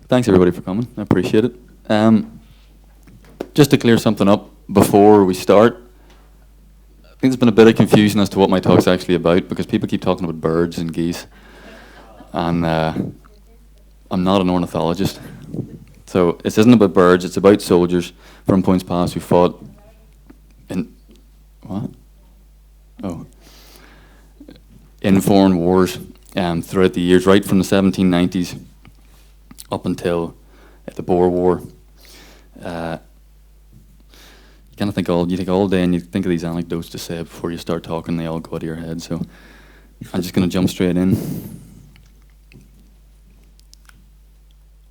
Thanks everybody for coming. I appreciate it. Just to clear something up before we start, I think there's been a bit of confusion as to what my talk's actually about because people keep talking about birds and geese, and I'm not an ornithologist. So this isn't about birds, it's about soldiers from Poyntzpass who fought in, what? Oh. In foreign wars throughout the years, right from the 1790s up until the Boer War. You kind of think you take all day and you think of these anecdotes to say before you start talking, they all go out of your head. So I'm just going to jump straight in.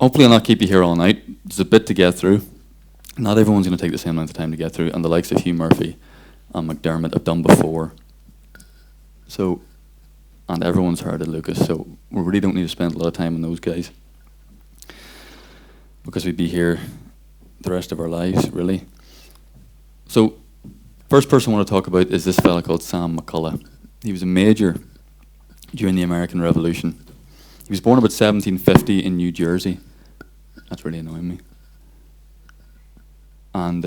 Hopefully I'll not keep you here all night. There's a bit to get through. Not everyone's going to take the same length of time to get through, and the likes of Hugh Murphy and MacDermott have done before. So, and everyone's heard of Lucas, so we really don't need to spend a lot of time on those guys because we'd be here the rest of our lives, really. So, first person I want to talk about is this fella called Sam MacCulla. He was a major during the American Revolution. He was born about 1750 in New Jersey. That's really annoying me. And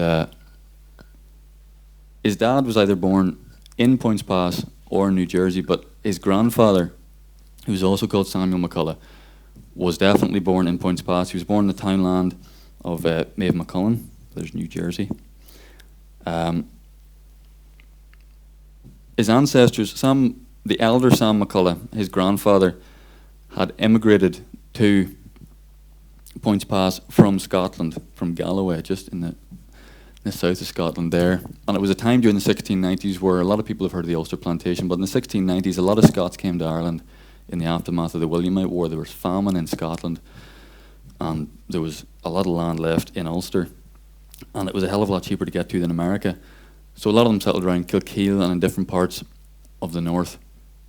his dad was either born in Poyntzpass or in New Jersey, but his grandfather, who was also called Samuel MacCulla, was definitely born in Poyntzpass. He was born in the townland of Maeve McCullen, there's New Jersey. His ancestors, the elder Sam MacCulla, his grandfather, had immigrated to Poyntzpass from Scotland, from Galloway, just in the south of Scotland there. And it was a time during the 1690s where a lot of people have heard of the Ulster Plantation, but in the 1690s a lot of Scots came to Ireland in the aftermath of the Williamite War. There was famine in Scotland and there was a lot of land left in Ulster, and it was a hell of a lot cheaper to get to than America. So a lot of them settled around Kilkeel and in different parts of the north,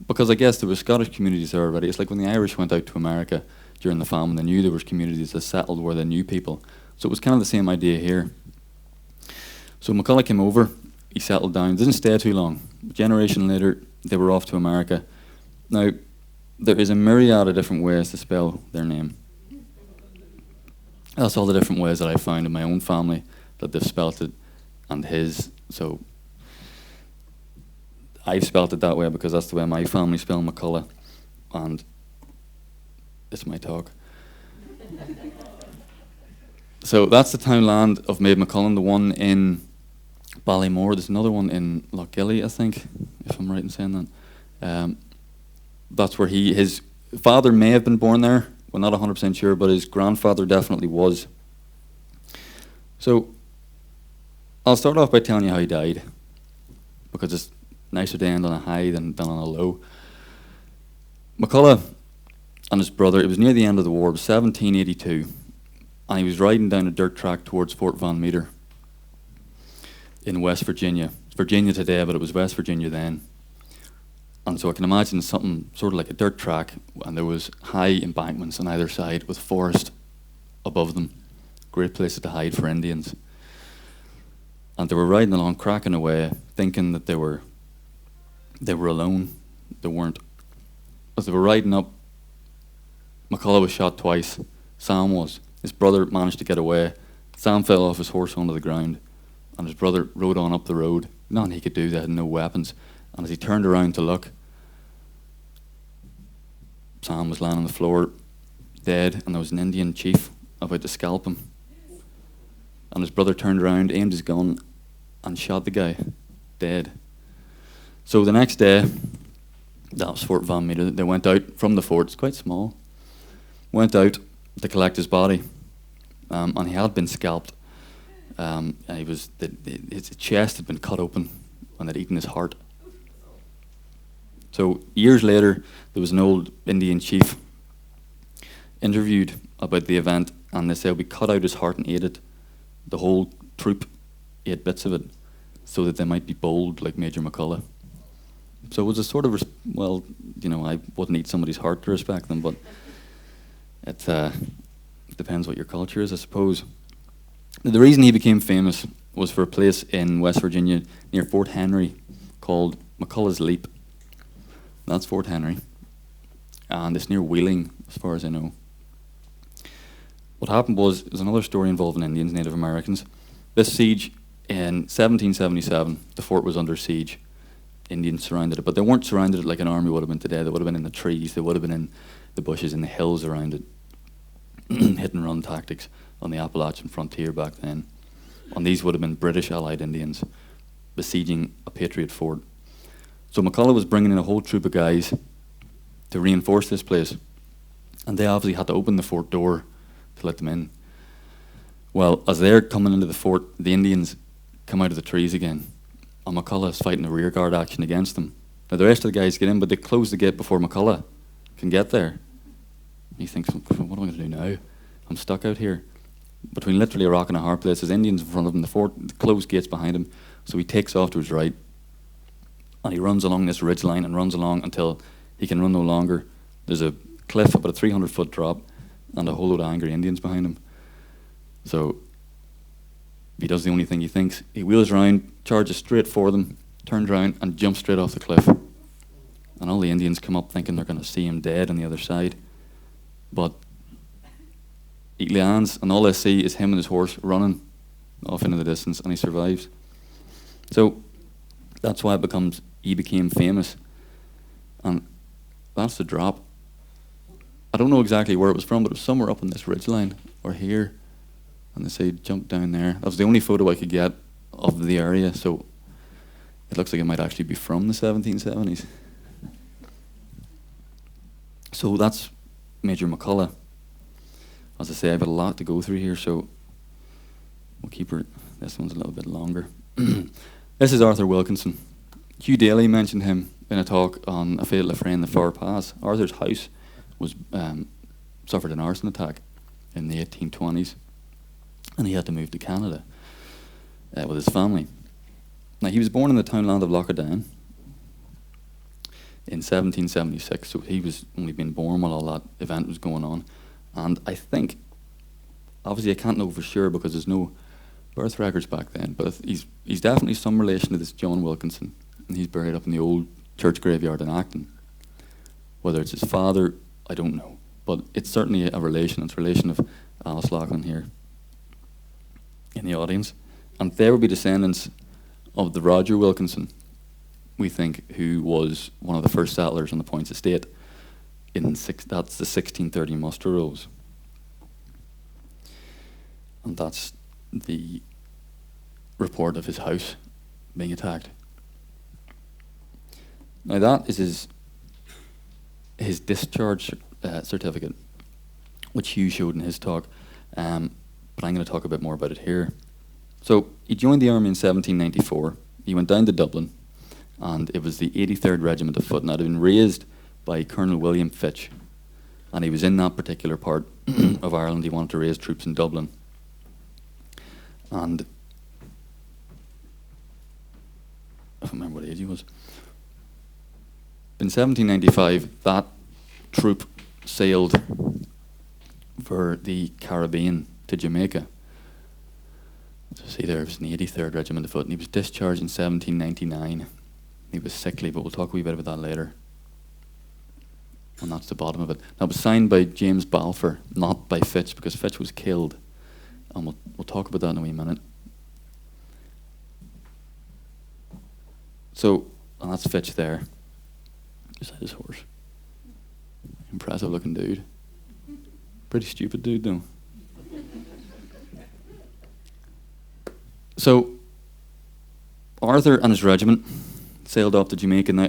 because I guess there were Scottish communities there already. It's like when the Irish went out to America during the famine, they knew there was communities that settled where they knew people. So it was kind of the same idea here. So MacCulla came over, he settled down, didn't stay too long. A generation later, they were off to America. Now, there is a myriad of different ways to spell their name. That's all the different ways that I found in my own family that they've spelt it, and his. So I've spelt it that way because that's the way my family spelled MacCulla, and it's my talk. So that's the townland of Maeve McCullen, the one in Ballymore. There's another one in Lochgilly, I think, if I'm right in saying that. That's where his father may have been born there. We're not 100% sure, but his grandfather definitely was. So I'll start off by telling you how he died, because it's nicer to end on a high than on a low. MacCulla and his brother, it was near the end of the war, it was 1782, and he was riding down a dirt track towards Fort Van Meter in West Virginia. It's Virginia today, but it was West Virginia then. And so I can imagine something sort of like a dirt track, and there was high embankments on either side with forest above them. Great places to hide for Indians. And they were riding along, cracking away, thinking that they were alone. They weren't. As they were riding up, MacCulla was shot twice. Sam was. His brother managed to get away. Sam fell off his horse onto the ground, and his brother rode on up the road. Nothing he could do, they had no weapons. And as he turned around to look, Sam was lying on the floor, dead, and there was an Indian chief about to scalp him. And his brother turned around, aimed his gun, and shot the guy, dead. So the next day, that was Fort Van Meter, they went out from the fort, it's quite small, went out to collect his body, and he had been scalped, and his chest had been cut open, and they'd eaten his heart. So years later, there was an old Indian chief interviewed about the event, and they said we cut out his heart and ate it. The whole troop ate bits of it, so that they might be bold like Major MacCulla. So it was a sort of, I wouldn't eat somebody's heart to respect them, but it depends what your culture is, I suppose. The reason he became famous was for a place in West Virginia near Fort Henry called McCullough's Leap. That's Fort Henry, and it's near Wheeling, as far as I know. what happened was, there's another story involving Indians, Native Americans. This siege in 1777, the fort was under siege. Indians surrounded it, but they weren't surrounded it like an army would have been today. They would have been in the trees, they would have been in the bushes, in the hills around it. Hit and run tactics on the Appalachian frontier back then. And these would have been British allied Indians besieging a Patriot fort. So MacCulla was bringing in a whole troop of guys to reinforce this place. And they obviously had to open the fort door to let them in. Well, as they're coming into the fort, the Indians come out of the trees again. And MacCulla is fighting a rearguard action against them. Now the rest of the guys get in, but they close the gate before MacCulla can get there. He thinks, what am I going to do now? I'm stuck out here between literally a rock and a hard place. There's Indians in front of him, the fort, the closed gates behind him. So he takes off to his right, and he runs along this ridge line and runs along until he can run no longer. There's a cliff, about a 300-foot drop, and a whole load of angry Indians behind him. So he does the only thing he thinks. He wheels around, charges straight for them, turns around, and jumps straight off the cliff. And all the Indians come up thinking they're going to see him dead on the other side. But he lands, and all they see is him and his horse running off into the distance, and he survives. So that's why he became famous. And that's the drop. I don't know exactly where it was from, but it was somewhere up on this ridgeline, or here. And they say jump down there. That was the only photo I could get of the area, so it looks like it might actually be from the 1770s. So that's Major MacCulla. As I say, I've got a lot to go through here, so we'll keep this one's a little bit longer. This is Arthur Wilkinson. Hugh Daly mentioned him in a talk on A Fatal Affray in the Far Pass. Arthur's house was suffered an arson attack in the 1820s, and he had to move to Canada with his family. Now, he was born in the townland of Lochadown in 1776, so he was only been born while all that event was going on. And I think, obviously I can't know for sure because there's no birth records back then, but he's definitely some relation to this John Wilkinson, and he's buried up in the old church graveyard in Acton. Whether it's his father, I don't know, but it's certainly a relation. It's a relation of Alice Loughlin here in the audience. And they would be descendants of the Roger Wilkinson, we think, who was one of the first settlers on the Poynts estate. That's the 1630 muster rolls. And that's the report of his house being attacked. Now that is his discharge certificate, which Hugh showed in his talk, but I'm going to talk a bit more about it here. So he joined the army in 1794. He went down to Dublin, and it was the 83rd Regiment of Foot, and that had been raised by Colonel William Fitch, and he was in that particular part of Ireland. He wanted to raise troops in Dublin, and I don't remember what age he was. In 1795, that troop sailed for the Caribbean to Jamaica. So see there, it was in the 83rd Regiment of Foot, and he was discharged in 1799. He was sickly, but we'll talk a wee bit about that later. And that's the bottom of it. Now, it was signed by James Balfour, not by Fitch, because Fitch was killed. And we'll talk about that in a wee minute. So, and that's Fitch there, beside his horse. Impressive looking dude. Pretty stupid dude, though. So, Arthur and his regiment sailed off to Jamaica. Now,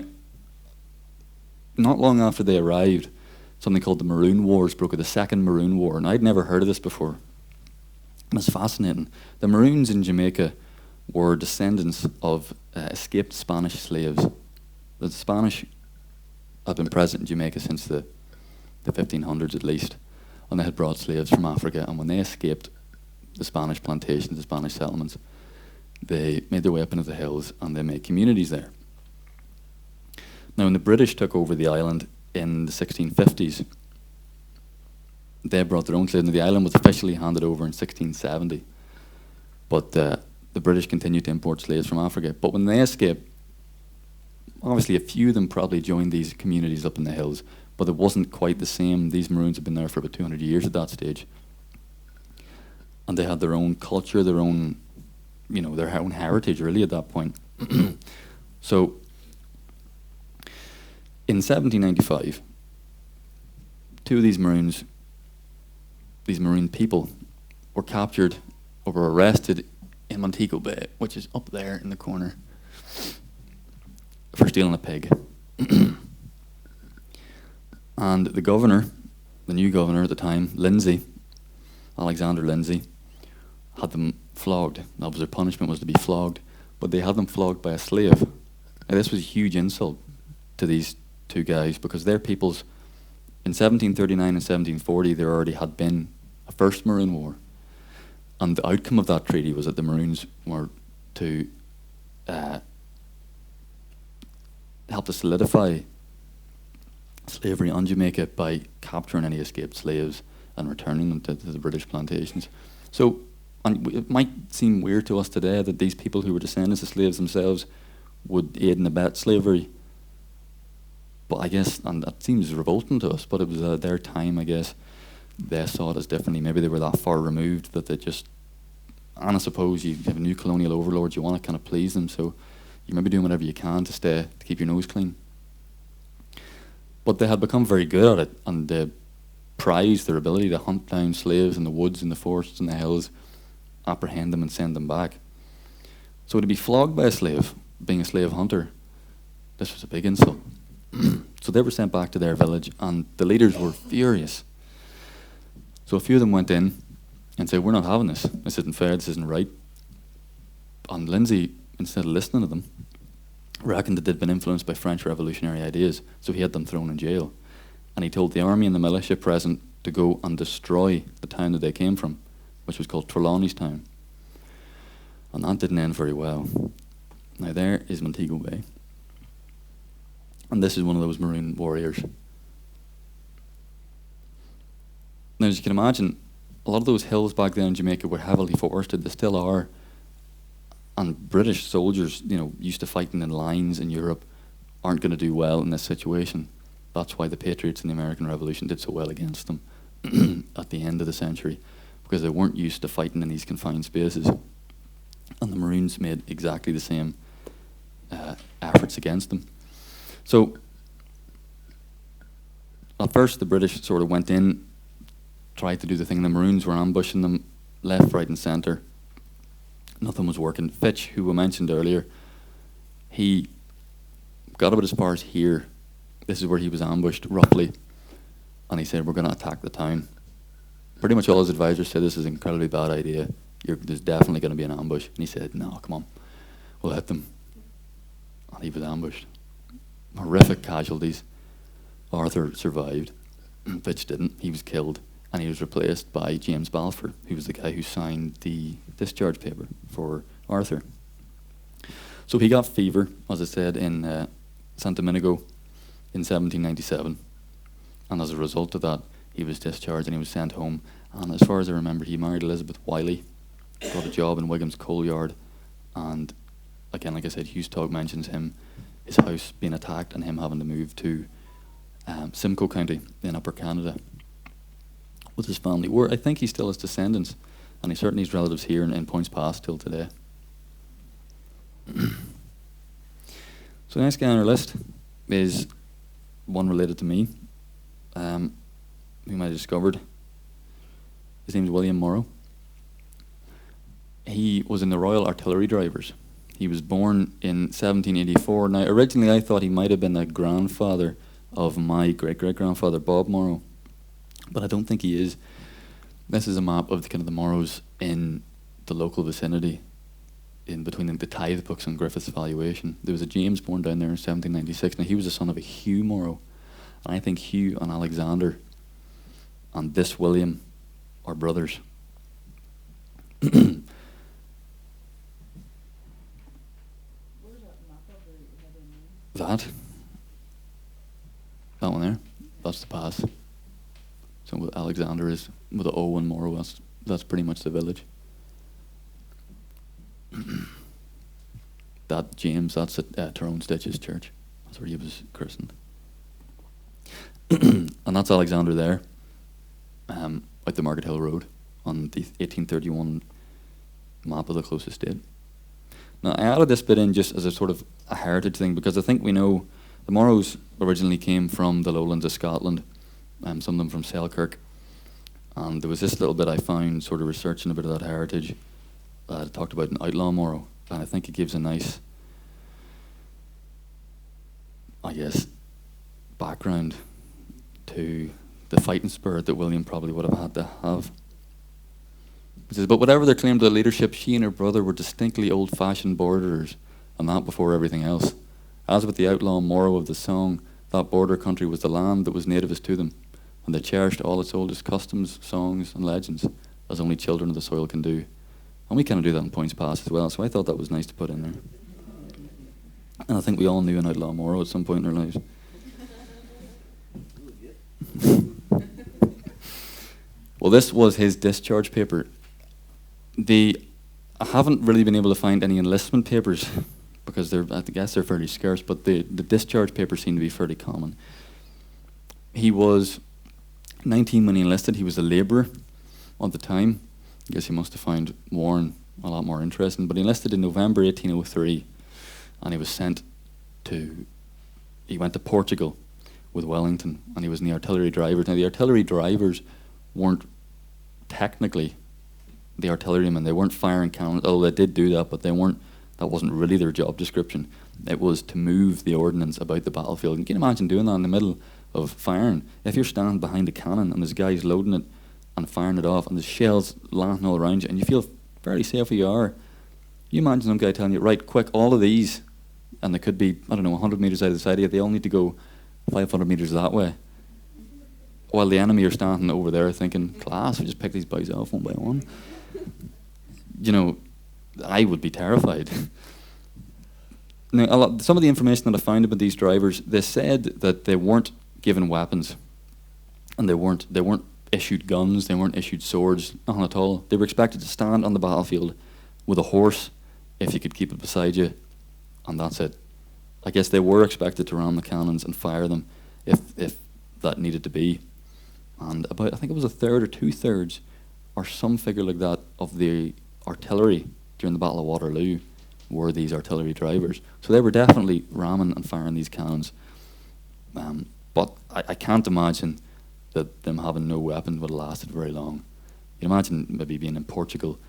not long after they arrived, something called the Maroon Wars broke out, the Second Maroon War, and I'd never heard of this before. And it's fascinating. The Maroons in Jamaica were descendants of escaped Spanish slaves. The Spanish had been present in Jamaica since the 1500s at least, and they had brought slaves from Africa, and when they escaped the Spanish plantations, the Spanish settlements, they made their way up into the hills and they made communities there. Now, when the British took over the island in the 1650s, they brought their own slaves. Now, the island was officially handed over in 1670, but the British continued to import slaves from Africa. But when they escaped, obviously a few of them probably joined these communities up in the hills, but it wasn't quite the same. These Maroons had been there for about 200 years at that stage. and they had their own culture, their own, their own heritage really at that point. So in 1795, two of these Maroon people, were captured or were arrested in Montego Bay, which is up there in the corner, for stealing a pig. And the governor, the new governor at the time, Alexander Lindsay, had them flogged. That was their punishment, was to be flogged. But they had them flogged by a slave. Now, this was a huge insult to these two guys, because their peoples, in 1739 and 1740, there already had been a first Maroon War. And the outcome of that treaty was that the Maroons were to help to solidify slavery on Jamaica by capturing any escaped slaves and returning them to the British plantations. So, and it might seem weird to us today that these people who were descendants of slaves themselves would aid and abet slavery. But I guess, and that seems revolting to us, but it was their time, I guess. They saw it as differently. Maybe they were that far removed that they just, and I suppose you have a new colonial overlord, you want to kind of please them, so you may be doing whatever you can to keep your nose clean. But they had become very good at it, and they prized their ability to hunt down slaves in the woods, in the forests, in the hills, apprehend them and send them back. So to be flogged by a slave, being a slave hunter, this was a big insult. So they were sent back to their village, and the leaders were furious. So a few of them went in and said, "We're not having this. This isn't fair, this isn't right." And Lindsay, instead of listening to them, reckoned that they'd been influenced by French revolutionary ideas, so he had them thrown in jail. And he told the army and the militia present to go and destroy the town that they came from, which was called Trelawney's Town. And that didn't end very well. Now there is Montego Bay. And this is one of those Maroon warriors. Now, as you can imagine, a lot of those hills back then in Jamaica were heavily forested. They still are. And British soldiers, used to fighting in lines in Europe, aren't going to do well in this situation. That's why the Patriots in the American Revolution did so well against them at the end of the century, because they weren't used to fighting in these confined spaces. And the Maroons made exactly the same efforts against them. So, at first the British sort of went in, tried to do the thing. The Maroons were ambushing them left, right and centre. Nothing was working. Fitch, who we mentioned earlier, he got about as far as here. This is where he was ambushed, roughly. And he said, "We're going to attack the town." Pretty much all his advisors said, "This is an incredibly bad idea. There's definitely going to be an ambush." And he said, "No, come on. We'll hit them." And he was ambushed. Horrific casualties. Arthur survived. Fitch didn't. He was killed. And he was replaced by James Balfour, who was the guy who signed the discharge paper for Arthur. So he got fever, as I said, in Santo Domingo in 1797. And as a result of that, he was discharged and he was sent home. And as far as I remember, he married Elizabeth Wiley, got a job in Wiggham's coal yard. And again, like I said, Hugh's Tog mentions his house being attacked and him having to move to Simcoe County in Upper Canada with his family, where I think he still has descendants, and he certainly has relatives here in Poyntzpass till today. So the next guy on our list is one related to me, whom I discovered. His name is William Morrow. He was in the Royal Artillery Drivers. He was born in 1784. Now, originally I thought he might have been a grandfather of my great-great-grandfather, Bob Morrow, but I don't think he is. This is a map of the Morrows in the local vicinity, in between the tithe books and Griffith's valuation. There was a James born down there in 1796. Now, he was the son of a Hugh Morrow, and I think Hugh and Alexander and this William are brothers. That one there, that's the pass. So what Alexander is with the O and Morrow, that's pretty much the village. That James, that's at Tyrone Stitch's church. That's where he was christened. And that's Alexander there, out the Market Hill Road, on the 1831 map of the closest date. Now, I added this bit in just as a sort of a heritage thing, because I think we know the Morrows originally came from the lowlands of Scotland, some of them from Selkirk, and there was this little bit I found sort of researching a bit of that heritage. I talked about an outlaw Morrow, and I think it gives a nice, I guess, background to the fighting spirit that William probably would have had to have. It says, but whatever their claim to leadership, she and her brother were distinctly old-fashioned borderers, and that before everything else. As with the outlaw Morrow of the song, that border country was the land that was nativest to them, and they cherished all its oldest customs, songs, and legends, as only children of the soil can do. And we kind of do that in Poyntzpass as well, so I thought that was nice to put in there. And I think we all knew an outlaw Morrow at some point in our lives. Well, this was his discharge paper. I haven't really been able to find any enlistment papers because I guess they're fairly scarce, but the discharge papers seem to be fairly common. He was 19 when he enlisted. He was a labourer at the time. I guess he must have found Warren a lot more interesting, but he enlisted in November 1803, and he was he went to Portugal with Wellington, and he was in the artillery drivers. Now, the artillery drivers weren't technically the artillerymen. They weren't firing cannons, although they did do that, but that wasn't really their job description. It was to move the ordnance about the battlefield. And can you imagine doing that in the middle of firing? If you're standing behind a cannon and there's guys loading it and firing it off and there's shells landing all around you and you feel fairly safe where you are, you imagine some guy telling you, right, quick, all of these, and they could be, 100 metres out of the side of you, they all need to go 500 metres that way. While the enemy are standing over there thinking, class, we just pick these boys off one by one. I would be terrified. Now, some of the information that I found about these drivers, they said that they weren't given weapons, and they weren't issued guns, they weren't issued swords, nothing at all. They were expected to stand on the battlefield with a horse, if you could keep it beside you, and that's it. I guess they were expected to ram the cannons and fire them if that needed to be. And I think it was a third or two-thirds, or some figure like that, of the artillery during the Battle of Waterloo were these artillery drivers. So they were definitely ramming and firing these cannons. But I can't imagine that them having no weapon would have lasted very long. You imagine maybe being in Portugal,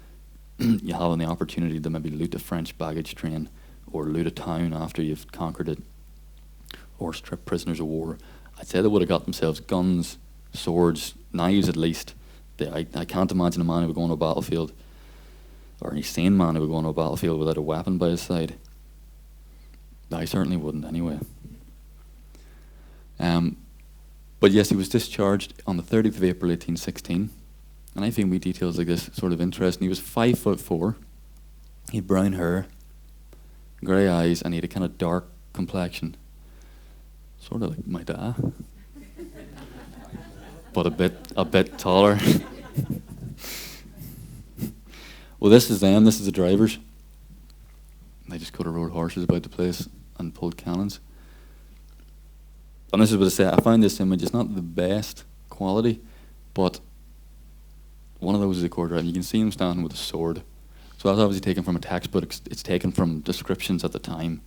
you having the opportunity to maybe loot a French baggage train, or loot a town after you've conquered it, or strip prisoners of war. I'd say they would have got themselves guns, swords, knives at least. I can't imagine a man who would go on a battlefield, or any sane man who would go on a battlefield without a weapon by his side. I certainly wouldn't anyway. But yes, he was discharged on the 30th of April 1816, and I think me details like this sort of interesting. He was 5'4", he had brown hair, grey eyes, and he had a kind of dark complexion, sort of like my dad, but a bit taller. Well, this is them. This is the drivers. They just could have rode horses about the place and pulled cannons. And this is what I say. I find this image, it's not the best quality, but one of those is a quarter, and you can see him standing with a sword. So that's obviously taken from a textbook. It's taken from descriptions at the time.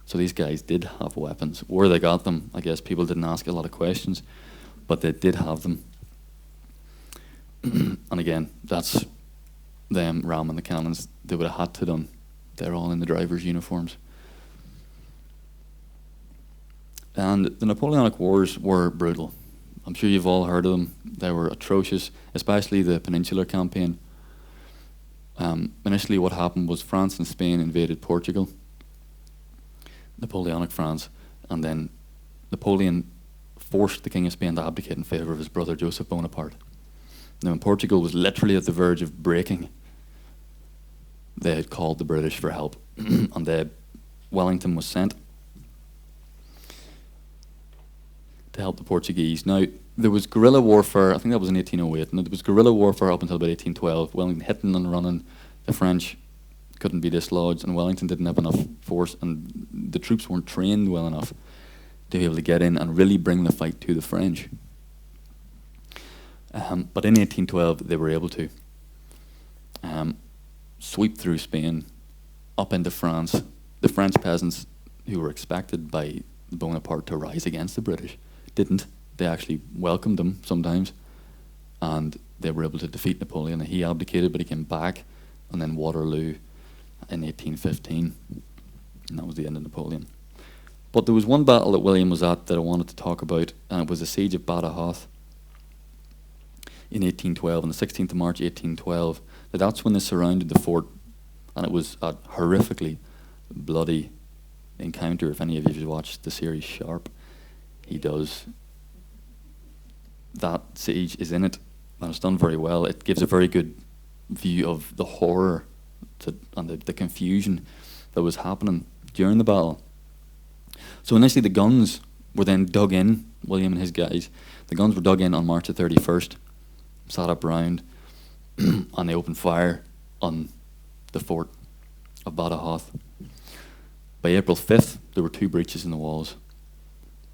So these guys did have weapons. Where they got them, I guess people didn't ask a lot of questions, but they did have them. And again, that's them ramming the cannons. They would have had to done. They're all in the drivers' uniforms. And the Napoleonic Wars were brutal. I'm sure you've all heard of them. They were atrocious, especially the Peninsular Campaign. Initially what happened was France and Spain invaded Portugal, Napoleonic France, and then Napoleon forced the King of Spain to abdicate in favour of his brother Joseph Bonaparte. Now, when Portugal was literally at the verge of breaking, they had called the British for help, and Wellington was sent to help the Portuguese. Now, there was guerrilla warfare, I think that was in 1808, and there was guerrilla warfare up until about 1812. Wellington hitting and running, the French couldn't be dislodged, and Wellington didn't have enough force, and the troops weren't trained well enough to be able to get in and really bring the fight to the French. But in 1812, they were able to. sweep through Spain, up into France. The French peasants, who were expected by Bonaparte to rise against the British, didn't. They actually welcomed them sometimes, and they were able to defeat Napoleon. He abdicated, but he came back, and then Waterloo in 1815, and that was the end of Napoleon. But there was one battle that William was at that I wanted to talk about, and it was the siege of Badajoz in 1812, on the 16th of March 1812. That's when they surrounded the fort, and it was a horrifically bloody encounter. If any of you have watched the series Sharp, he does. That siege is in it, and it's done very well. It gives a very good view of the horror and the confusion that was happening during the battle. So initially the guns were then dug in, William and his guys, the guns were dug in on March the 31st, sat up round, and they opened fire on the fort of Badajoz. By April 5th, there were 2 breaches in the walls.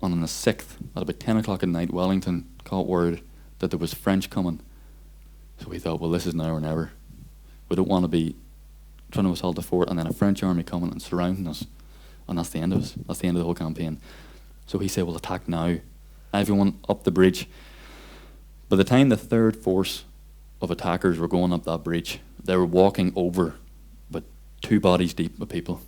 And on the 6th, at about 10 o'clock at night, Wellington caught word that there was French coming. So we thought, well, this is now or never. We don't want to be trying to assault the fort and then a French army coming and surrounding us. And that's the end of us. That's the end of the whole campaign. So he said, well, attack now. Everyone up the bridge. By the time the third force of attackers were going up that breach, they were walking over with 2 bodies deep of people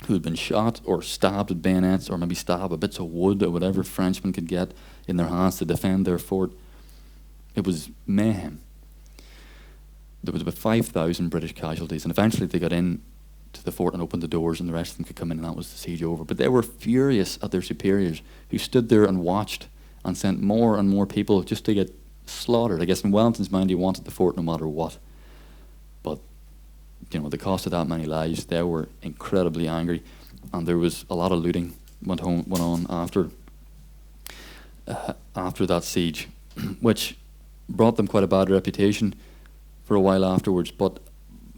who had been shot or stabbed with bayonets, or maybe stabbed with bits of wood or whatever Frenchmen could get in their hands to defend their fort. It was mayhem. There was about 5,000 British casualties, and eventually they got in to the fort and opened the doors, and the rest of them could come in, and that was the siege over. But they were furious at their superiors, who stood there and watched and sent more and more people just to get slaughtered. I guess in Wellington's mind, he wanted the fort no matter what. But you know, the cost of that many lives, they were incredibly angry, and there was a lot of looting went on after that siege, which brought them quite a bad reputation for a while afterwards. But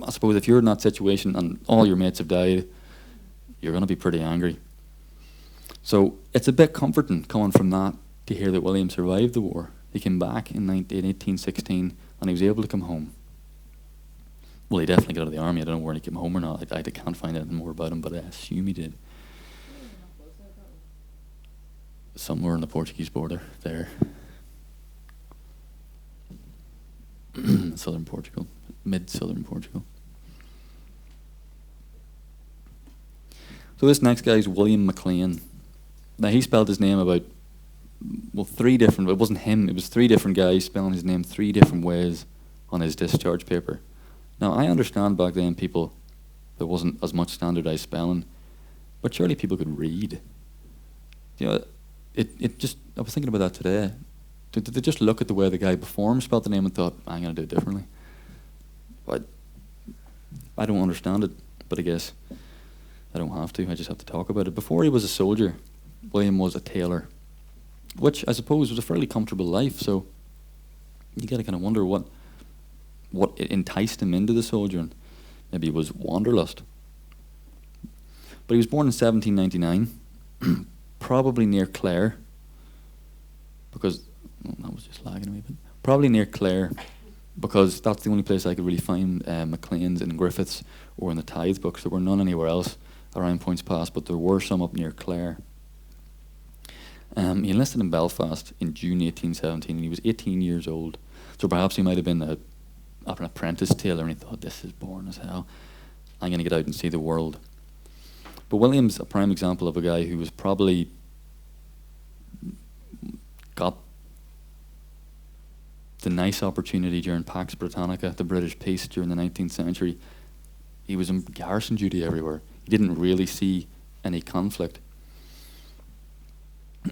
I suppose if you're in that situation and all your mates have died, you're going to be pretty angry. So it's a bit comforting coming from that to hear that William survived the war. He came back in 1816, and he was able to come home. Well, he definitely got out of the army. I don't know where he came home or not. I can't find anything more about him, but I assume he did. Somewhere on the Portuguese border, there. Southern Portugal, mid-southern Portugal. So this next guy is William MacClean. Now he spelled his name about, well, 3 different, it wasn't him, it was 3 different guys spelling his name 3 different ways on his discharge paper. Now, I understand back then there wasn't as much standardized spelling, but surely people could read. You know, I was thinking about that today. Did they just look at the way the guy before him spelled the name and thought, I'm going to do it differently? But I don't understand it, but I guess I don't have to. I just have to talk about it. Before he was a soldier, William was a tailor, which I suppose was a fairly comfortable life, so you got to kind of wonder what enticed him into the soldier, and maybe it was wanderlust. But he was born in 1799, probably near Clare, because that was just lagging a wee bit. Probably near Clare, because that's the only place I could really find MacLean's in Griffiths or in the tithe books. There were none anywhere else around Poyntzpass, but there were some up near Clare. He enlisted in Belfast in June 1817, and he was 18 years old. So perhaps he might have been an apprentice tailor, and he thought, this is boring as hell. I'm going to get out and see the world. But William's a prime example of a guy who was probably got the nice opportunity during Pax Britannica, the British peace during the 19th century. He was in garrison duty everywhere. He didn't really see any conflict.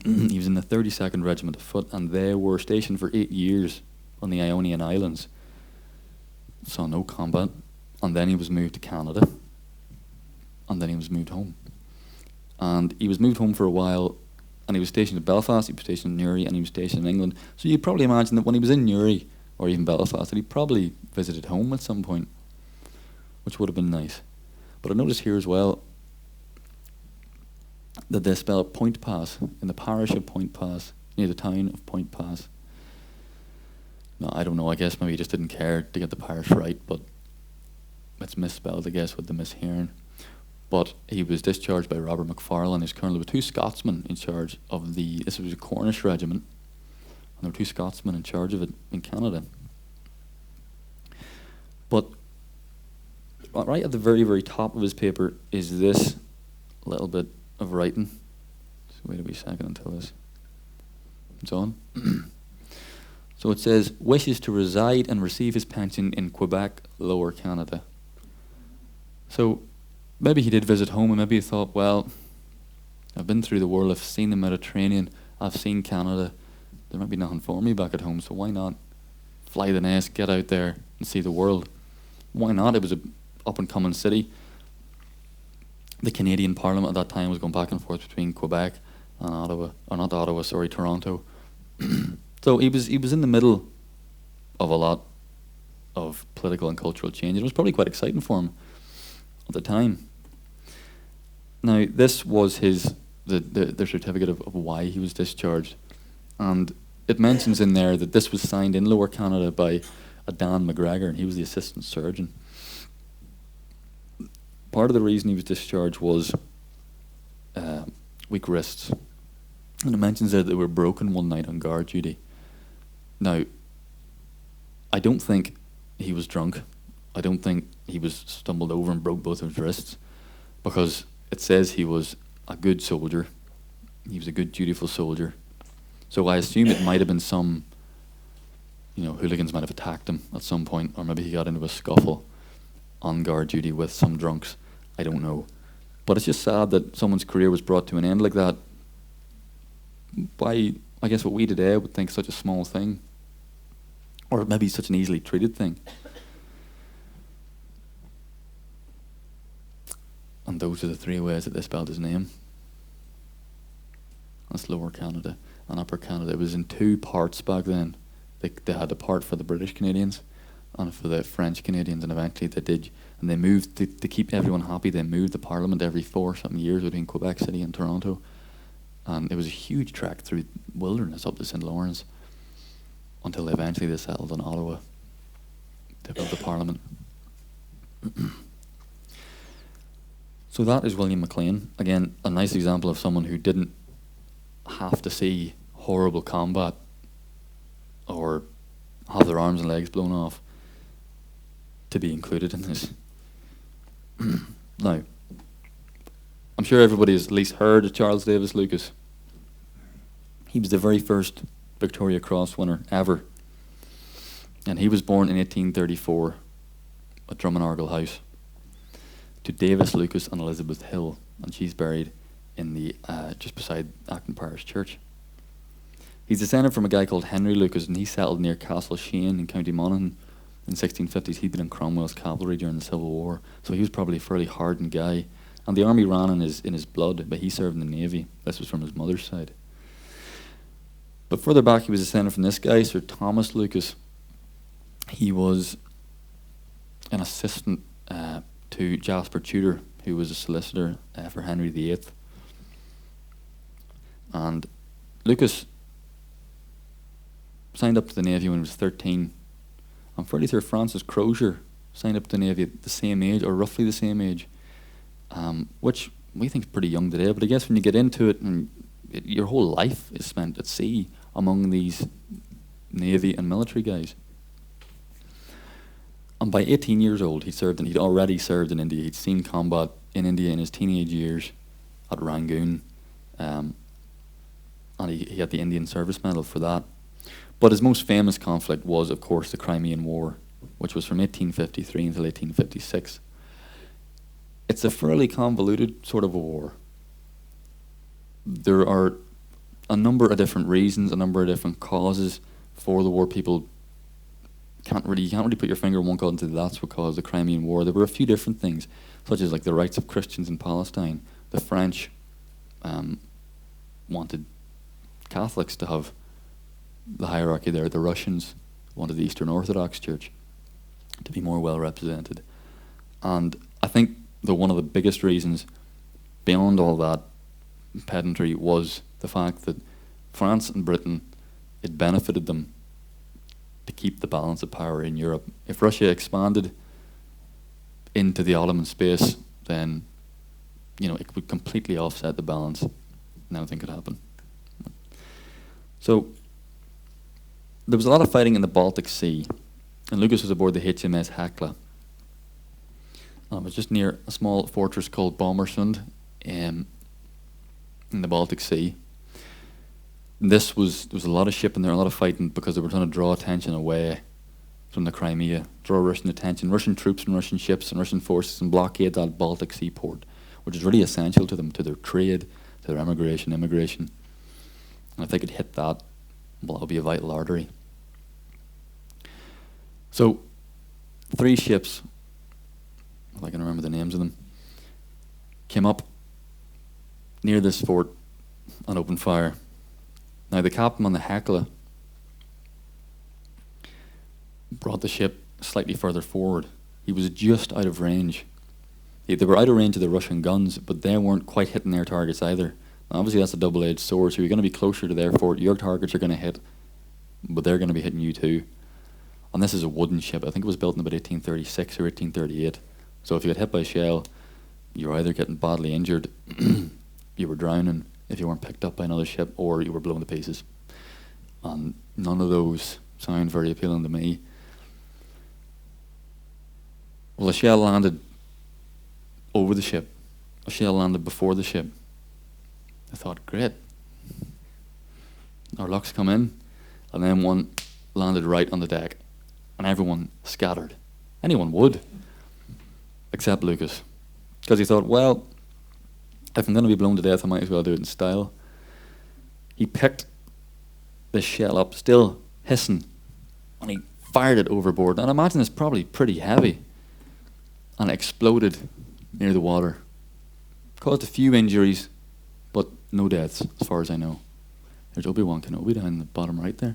He was in the 32nd Regiment of Foot, and they were stationed for 8 years on the Ionian Islands. Saw no combat, and then he was moved to Canada, and then he was moved home. And he was moved home for a while, and he was stationed at Belfast, he was stationed in Newry, and he was stationed in England. So you'd probably imagine that when he was in Newry, or even Belfast, that he probably visited home at some point, which would have been nice. But I noticed here as well that they spell Poyntzpass in the parish of Poyntzpass, near the town of Poyntzpass. No, I don't know. I guess maybe he just didn't care to get the parish right, but it's misspelled, I guess, with the mishearing. But he was discharged by Robert McFarlane, who's colonel. There were two Scotsmen in charge of this was a Cornish regiment, and there were two Scotsmen in charge of it in Canada. But right at the very, very top of his paper is this little bit of writing. Just wait a wee second until this it's on. So it says, wishes to reside and receive his pension in Quebec, Lower Canada. So maybe he did visit home, and maybe he thought, well, I've been through the world, I've seen the Mediterranean, I've seen Canada, there might be nothing for me back at home, so why not fly the nest, get out there and see the world? Why not? It was an up-and-coming city. The Canadian Parliament at that time was going back and forth between Quebec and Ottawa, or not Ottawa, sorry, Toronto. So he was in the middle of a lot of political and cultural change. It was probably quite exciting for him at the time. Now, this was the certificate of why he was discharged, and it mentions in there that this was signed in Lower Canada by a Dan McGregor, and he was the assistant surgeon. Part of the reason he was discharged was weak wrists, and it mentions there that they were broken one night on guard duty. Now, I don't think he was drunk. I don't think he was stumbled over and broke both of his wrists, because it says he was a good soldier. He was a good, dutiful soldier. So I assume it might have been some, hooligans might have attacked him at some point, or maybe he got into a scuffle on guard duty with some drunks. I don't know. But it's just sad that someone's career was brought to an end like that by, I guess, what we today would think such a small thing, or maybe such an easily treated thing. And those are the three ways that they spelled his name. That's Lower Canada and Upper Canada. It was in two parts back then. They had a part for the British Canadians and for the French Canadians, and eventually they moved to keep everyone happy. They moved the Parliament every 4-something years between Quebec City and Toronto, and it was a huge trek through wilderness up to St. Lawrence until eventually they settled in Ottawa to build the Parliament. So that is William MacLean. Again, a nice example of someone who didn't have to see horrible combat or have their arms and legs blown off to be included in this. Now, I'm sure everybody has at least heard of Charles Davis Lucas. He was the very first Victoria Cross winner ever. And he was born in 1834 at Drummonargle House to Davis Lucas and Elizabeth Hill, and she's buried in the just beside Acton Parish Church. He's descended from a guy called Henry Lucas, and he settled near Castle Shane in County Monaghan in the 1650s. He'd been in Cromwell's cavalry during the Civil War, so he was probably a fairly hardened guy. And the army ran in his blood, but he served in the Navy. This was from his mother's side. But further back, he was descended from this guy, Sir Thomas Lucas. He was an assistant to Jasper Tudor, who was a solicitor for Henry VIII. And Lucas signed up to the Navy when he was 13. I'm fairly sure Francis Crozier signed up to the Navy at the same age, or roughly the same age, which we think is pretty young today. But I guess when you get into it, and your whole life is spent at sea among these Navy and military guys. And by 18 years old, he'd already served in India. He'd seen combat in India in his teenage years at Rangoon. And he had the Indian Service Medal for that. But his most famous conflict was, of course, the Crimean War, which was from 1853 until 1856. It's a fairly convoluted sort of a war. There are a number of different reasons, a number of different causes for the war. People you can't really put your finger on one cause and say that's what caused the Crimean War. There were a few different things, such as like the rights of Christians in Palestine. The French wanted Catholics to have the hierarchy there. The Russians wanted the Eastern Orthodox Church to be more well represented. And I think that one of the biggest reasons beyond all that pedantry was the fact that France and Britain, it benefited them to keep the balance of power in Europe. If Russia expanded into the Ottoman space, then it would completely offset the balance, and anything could happen. So there was a lot of fighting in the Baltic Sea, and Lucas was aboard the HMS HMS. It was just near a small fortress called Bomersund in the Baltic Sea. There was a lot of shipping there, a lot of fighting, because they were trying to draw attention away from the Crimea, draw Russian attention, Russian troops and Russian ships and Russian forces, and blockade that Baltic seaport, which is really essential to them, to their trade, to their immigration. And if they could hit that, well, that would be a vital artery. So 3 ships, if I can remember the names of them, came up near this fort and opened fire. Now the captain on the MacCulla brought the ship slightly further forward. He was just out of range. They were out of range of the Russian guns, but they weren't quite hitting their targets either. Now obviously that's a double-edged sword, so you're going to be closer to their fort. Your targets are going to hit, but they're going to be hitting you too. And this is a wooden ship. I think it was built in about 1836 or 1838. So if you got hit by a shell, you were either getting badly injured, you were drowning if you weren't picked up by another ship, or you were blown to pieces. And none of those sound very appealing to me. Well, a shell landed over the ship. A shell landed before the ship. I thought, great. Our luck's come in. And then one landed right on the deck. And everyone scattered. Anyone would. Except Lucas. Because he thought, well, if I'm going to be blown to death, I might as well do it in style. He picked this shell up, still hissing, and he fired it overboard. And I imagine it's probably pretty heavy. And it exploded near the water. Caused a few injuries, but no deaths, as far as I know. There's Obi-Wan Kenobi down in the bottom right there.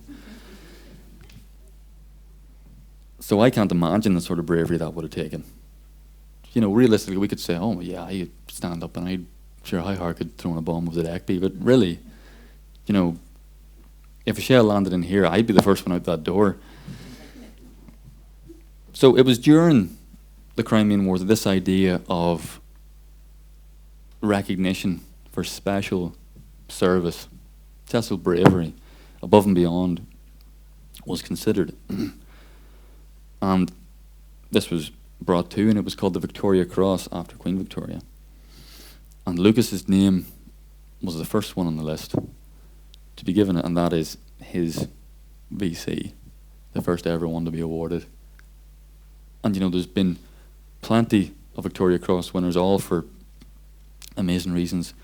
So I can't imagine the sort of bravery that would have taken. Realistically, we could say, oh, yeah, I'd stand up and I'd sure how hard could throwing a bomb over the deck be, but really, if a shell landed in here, I'd be the first one out that door. So it was during the Crimean War that this idea of recognition for special service, special bravery, above and beyond, was considered. And this was brought to, and it was called the Victoria Cross after Queen Victoria. And Lucas's name was the first one on the list to be given it, and that is his VC, the first ever one to be awarded. And there's been plenty of Victoria Cross winners, all for amazing reasons,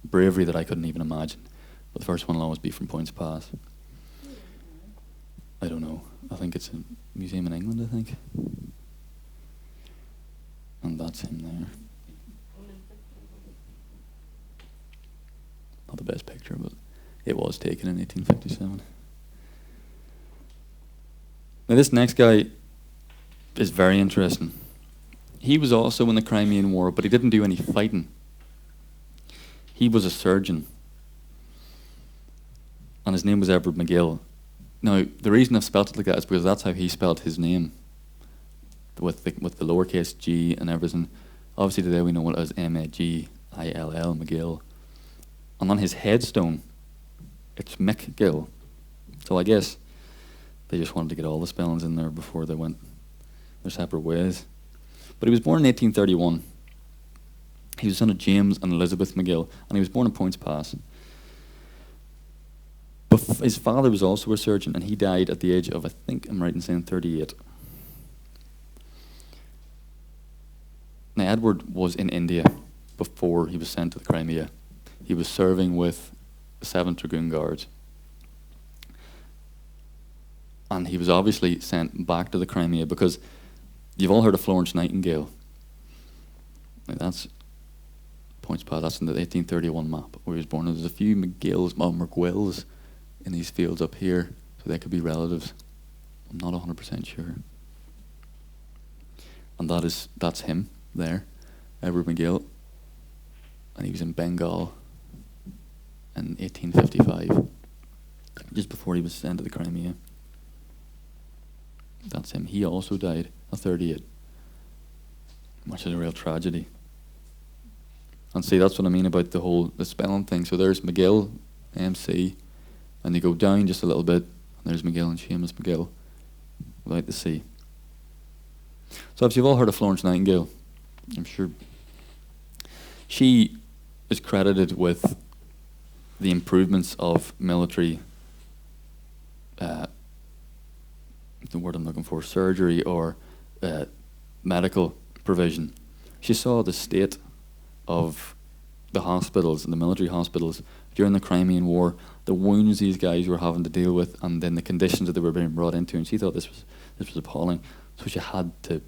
bravery that I couldn't even imagine. But the first one will always be from Poyntzpass. I don't know. I think it's a museum in England, I think. And that's him there. Not the best picture, but it was taken in 1857. Now this next guy is very interesting. He was also in the Crimean War, but he didn't do any fighting. He was a surgeon. And his name was Edward Macgill. Now, the reason I've spelt it like that is because that's how he spelled his name, with the lowercase g and everything. Obviously today we know it as Magill, Macgill. And on his headstone, it's McGill. So I guess they just wanted to get all the spellings in there before they went their separate ways. But he was born in 1831. He was son of James and Elizabeth Macgill, and he was born in Poyntzpass. His father was also a surgeon, and he died at the age of, I think I'm right in saying, 38. Now, Edward was in India before he was sent to the Crimea. He was serving with the 7th Dragoon Guards. And he was obviously sent back to the Crimea because you've all heard of Florence Nightingale. Now, that's Poyntzpass, that's in the 1831 map where he was born. There's a few McGills in these fields up here, so they could be relatives. I'm not 100% sure. And that's him there, Edward Macgill. And he was in Bengal in 1855, just before he was sent to the Crimea. That's him. He also died at 38, which is a real tragedy. And see, that's what I mean about the spelling thing. So there's McGill, MC, and you go down just a little bit, and there's McGill and Seamus McGill, without the C. So obviously you've all heard of Florence Nightingale, I'm sure. She is credited with the improvements of military, the word I'm looking for, surgery or medical provision. She saw the state of the hospitals and the military hospitals during the Crimean War, the wounds these guys were having to deal with, and then the conditions that they were being brought into, and she thought this was appalling. So she had to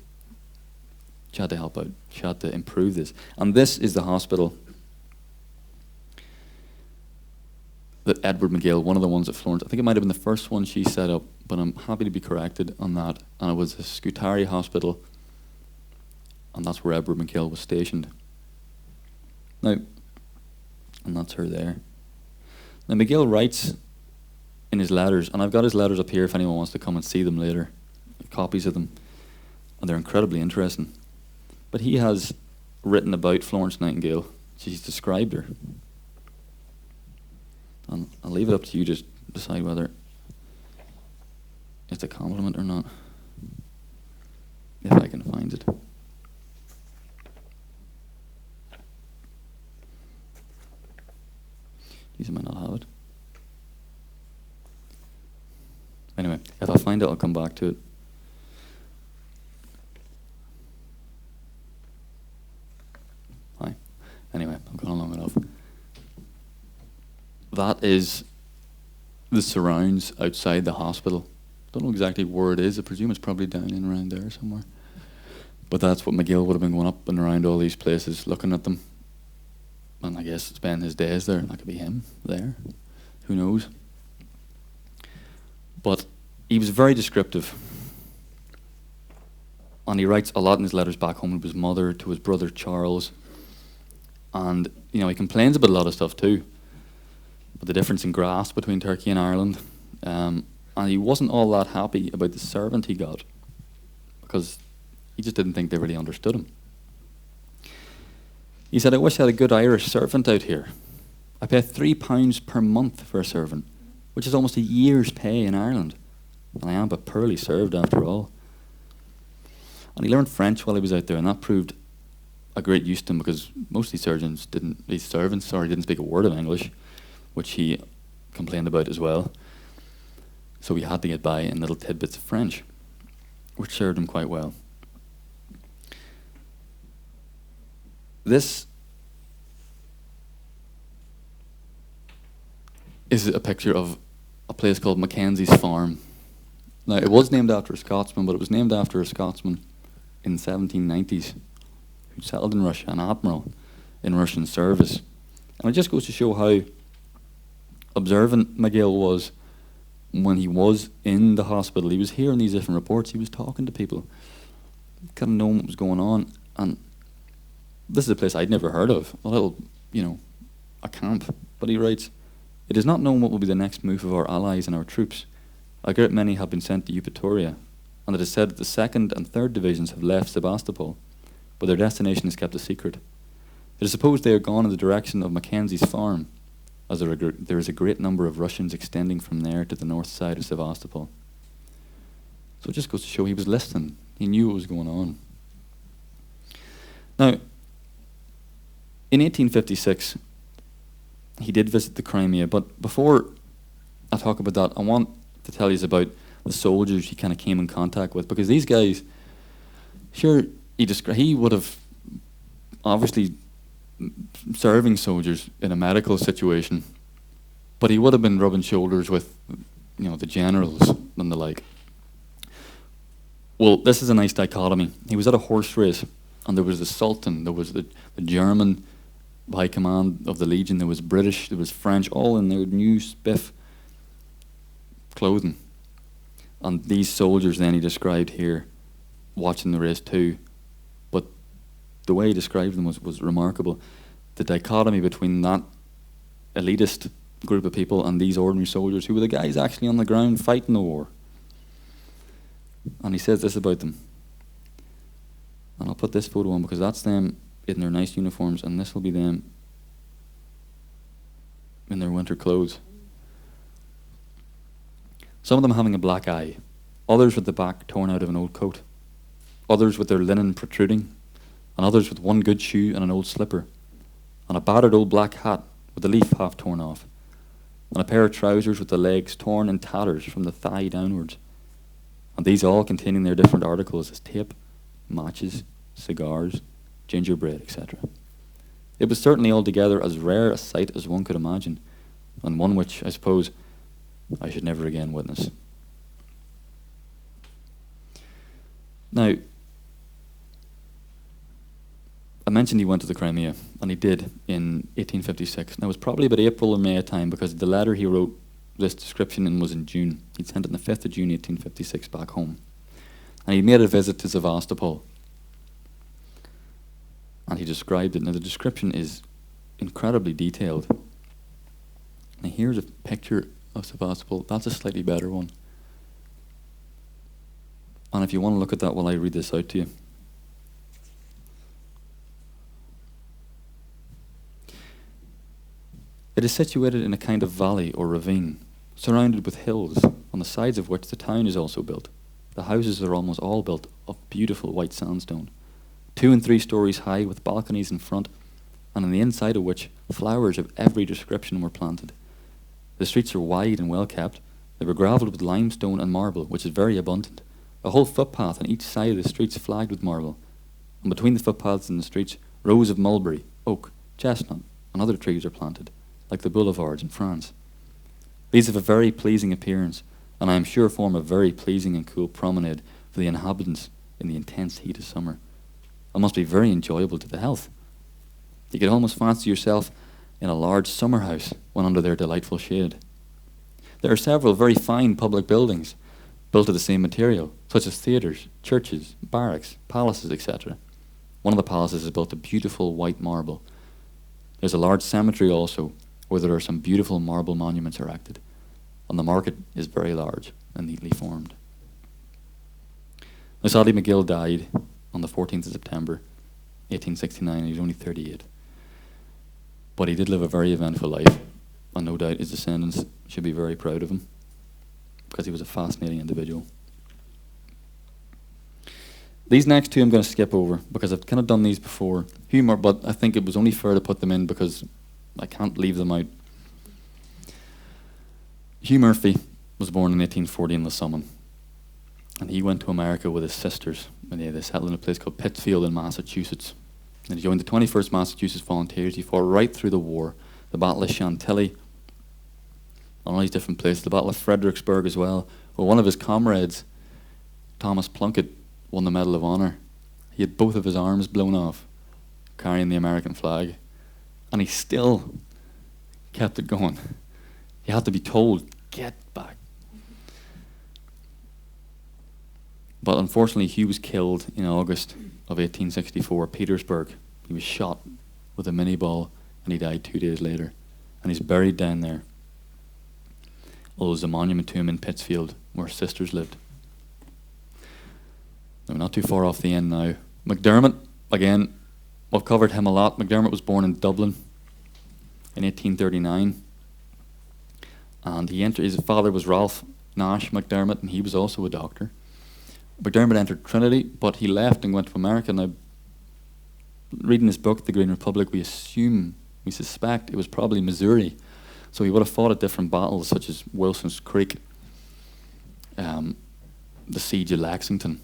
help out. She had to improve this. And this is the hospital that Edward McGill, one of the ones at Florence, I think it might have been the first one she set up, but I'm happy to be corrected on that. And it was the Scutari Hospital, and that's where Edward McGill was stationed. Now, and that's her there. Now McGill writes in his letters, and I've got his letters up here if anyone wants to come and see them later, copies of them, and they're incredibly interesting. But he has written about Florence Nightingale. He's described her. And I'll leave it up to you to decide whether it's a compliment or not, if I can find it. Geez, I might not have it. Anyway, if I find it, I'll come back to it. Hi. Anyway, I've gone long enough. That is the surrounds outside the hospital. Don't know exactly where it is. I presume it's probably down in around there somewhere. But that's what McGill would have been going up and around all these places, looking at them. And I guess spend his days there. That could be him there. Who knows? But he was very descriptive. And he writes a lot in his letters back home to his mother, to his brother Charles. And, you know, he complains about a lot of stuff too. But the difference in grass between Turkey and Ireland. And he wasn't all that happy about the servant he got, because he just didn't think they really understood him. He said, I wish I had a good Irish servant out here. I pay £3 per month for a servant, which is almost a year's pay in Ireland. And I am but poorly served after all. And he learned French while he was out there, and that proved a great use to him, because most of these servants didn't speak a word of English, which he complained about as well. So he had to get by in little tidbits of French, which served him quite well. This is a picture of a place called Mackenzie's Farm. Now, it was named after a Scotsman, but it was named after a Scotsman in the 1790s who settled in Russia, an admiral in Russian service. And it just goes to show how observant McGill was when he was in the hospital. He was hearing these different reports. He was talking to people, kind of knowing what was going on. And this is a place I'd never heard of, a little, a camp. But he writes, it is not known what will be the next move of our allies and our troops. A great many have been sent to Eupatoria, and it is said that the 2nd and 3rd divisions have left Sebastopol, but their destination is kept a secret. It is supposed they are gone in the direction of Mackenzie's Farm, as there is a great number of Russians extending from there to the north side of Sebastopol. So it just goes to show he was listening. He knew what was going on. Now, in 1856, he did visit the Crimea, but before I talk about that, I want to tell you about the soldiers he kind of came in contact with, because these guys, sure, he would have obviously serving soldiers in a medical situation, but he would have been rubbing shoulders with, the generals and the like. Well, this is a nice dichotomy. He was at a horse race, and there was the Sultan, there was the German high command of the Legion, there was British, there was French, all in their new spiff clothing. And these soldiers then he described here watching the race too. But the way he described them was remarkable. The dichotomy between that elitist group of people and these ordinary soldiers who were the guys actually on the ground fighting the war. And he says this about them. And I'll put this photo on because that's them in their nice uniforms, and this will be them in their winter clothes. Some of them having a black eye, others with the back torn out of an old coat, others with their linen protruding, and others with one good shoe and an old slipper, and a battered old black hat with the leaf half torn off, and a pair of trousers with the legs torn in tatters from the thigh downwards, and these all containing their different articles as tape, matches, cigars, gingerbread, etc. It was certainly altogether as rare a sight as one could imagine, and one which, I suppose, I should never again witness. Now, I mentioned he went to the Crimea, and he did in 1856. Now, it was probably about April or May time, because the letter he wrote this description in was in June. He'd sent it on the 5th of June, 1856, back home. And he made a visit to Sevastopol. And he described it. Now, the description is incredibly detailed. Now, here's a picture of Sevastopol. That's a slightly better one. And if you want to look at that while I read this out to you. It is situated in a kind of valley or ravine, surrounded with hills, on the sides of which the town is also built. The houses are almost all built of beautiful white sandstone, 2 and 3 stories high, with balconies in front, and on the inside of which flowers of every description were planted. The streets are wide and well kept. They were gravelled with limestone and marble, which is very abundant. A whole footpath on each side of the streets flagged with marble, and between the footpaths and the streets, rows of mulberry, oak, chestnut, and other trees are planted, like the boulevards in France. These have a very pleasing appearance, and I am sure form a very pleasing and cool promenade for the inhabitants in the intense heat of summer, and must be very enjoyable to the health. You could almost fancy yourself in a large summer house when under their delightful shade. There are several very fine public buildings built of the same material, such as theatres, churches, barracks, palaces, etc. One of the palaces is built of beautiful white marble. There's a large cemetery also, where there are some beautiful marble monuments erected, and the market is very large and neatly formed. Now, sadly, Macgill died on the 14th of September, 1869, and he was only 38. But he did live a very eventful life, and no doubt his descendants should be very proud of him, because he was a fascinating individual. These next two I'm going to skip over, because I've kind of done these before. Hugh, but I think it was only fair to put them in because I can't leave them out. Hugh Murphy was born in 1840 in Lissamon, and he went to America with his sisters, and they settled in a place called Pittsfield in Massachusetts. And he joined the 21st Massachusetts Volunteers. He fought right through the war, the Battle of Chantilly, on all these different places, the Battle of Fredericksburg as well, where one of his comrades, Thomas Plunkett, won the Medal of Honor. He had both of his arms blown off, carrying the American flag, and he still kept it going. He had to be told, get back. But unfortunately, Hugh was killed in August of 1864 at Petersburg. He was shot with a mini ball, and he died 2 days later. And he's buried down there. Well, there's a monument to him in Pittsfield, where his sisters lived. Now, we're not too far off the end now. MacDermott, again, I've covered him a lot. MacDermott was born in Dublin in 1839. And his father was Ralph Nash MacDermott, and he was also a doctor. MacDermott entered Trinity, but he left and went to America. Now, reading this book, The Green Republic, we suspect it was probably Missouri. So he would have fought at different battles, such as Wilson's Creek, the siege of Lexington,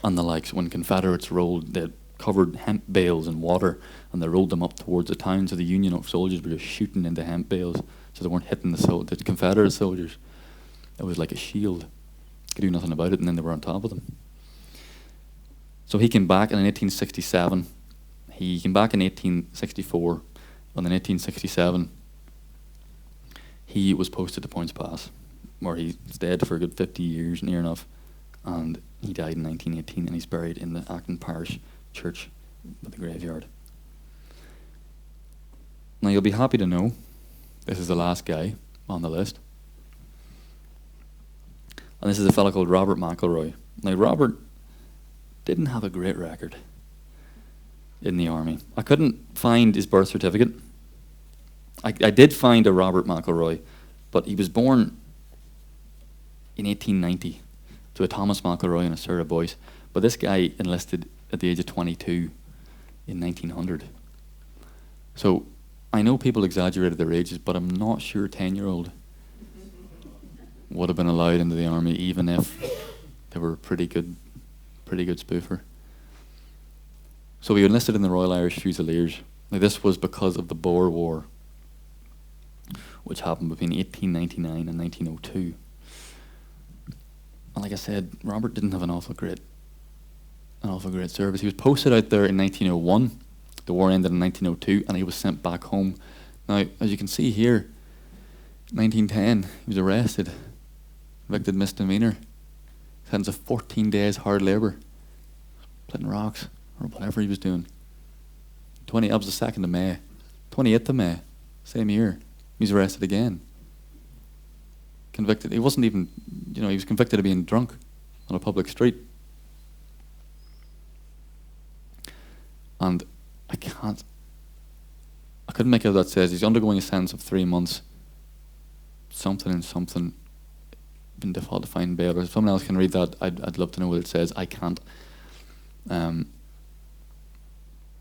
and the likes. When Confederates rolled, they covered hemp bales in water, and they rolled them up towards the town, so the Union soldiers were just shooting into hemp bales, so they weren't hitting the Confederate soldiers. It was like a shield. Could do nothing about it, and then they were on top of them. So he came back, and in 1867, he came back in 1864, and in 1867, he was posted to Poyntzpass, where he stayed for a good 50 years, near enough, and he died in 1918, and he's buried in the Acton Parish Church by the graveyard. Now, you'll be happy to know this is the last guy on the list. And this is a fellow called Robert McElroy. Now, Robert didn't have a great record in the army. I couldn't find his birth certificate. I did find a Robert McElroy, but he was born in 1890 to a Thomas McElroy and a Sarah Boyce. But this guy enlisted at the age of 22 in 1900. So I know people exaggerated their ages, but I'm not sure a 10-year-old would have been allowed into the army, even if they were a pretty good spoofer. So he enlisted in the Royal Irish Fusiliers. Now this was because of the Boer War, which happened between 1899 and 1902. And like I said, Robert didn't have an awful great service. He was posted out there in 1901. The war ended in 1902, and he was sent back home. Now, as you can see here, 1910, he was arrested, convicted misdemeanor, sentenced to 14 days hard labour, splitting rocks, or whatever he was doing. That was the 2nd of May. 28th of May, same year, he was arrested again. Convicted. He wasn't even, he was convicted of being drunk on a public street. And I couldn't make out what that says. He's undergoing a sentence of 3 months. Something, been default to find bail. Or if someone else can read that, I'd love to know what it says. I can't. And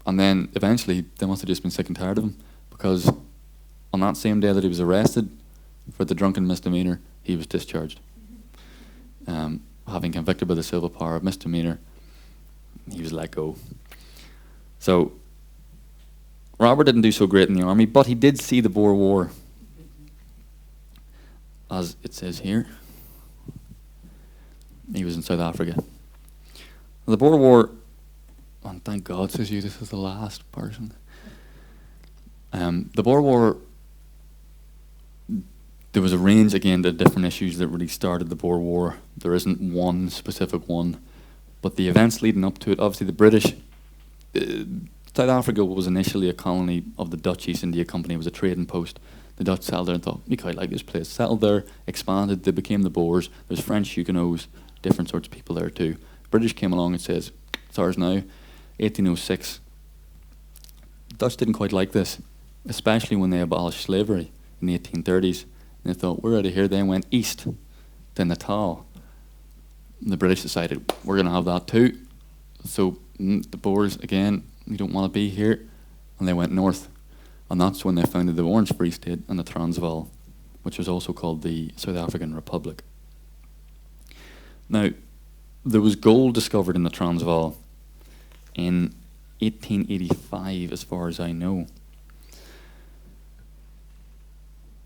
then eventually they must have just been sick and tired of him, because on that same day that he was arrested for the drunken misdemeanor, he was discharged. Having convicted by the civil power of misdemeanor, he was let go. So Robert didn't do so great in the army, but he did see the Boer War, as it says here. He was in South Africa. The Boer War, and thank God, says you, this is the last person. The Boer War, there was a range, again, of different issues that really started the Boer War. There isn't one specific one, but the events leading up to it, obviously the British, South Africa was initially a colony of the Dutch East India Company. It was a trading post. The Dutch settled there and thought, we quite like this place. Settled there, expanded, they became the Boers. There's French Huguenots, different sorts of people there too. British came along and says, it's ours now. 1806. The Dutch didn't quite like this, especially when they abolished slavery in the 1830s. And they thought, we're out of here. They went east to Natal. And the British decided, we're going to have that too. So the Boers, again, we don't want to be here. And they went north. And that's when they founded the Orange Free State and the Transvaal, which was also called the South African Republic. Now, there was gold discovered in the Transvaal in 1885, as far as I know.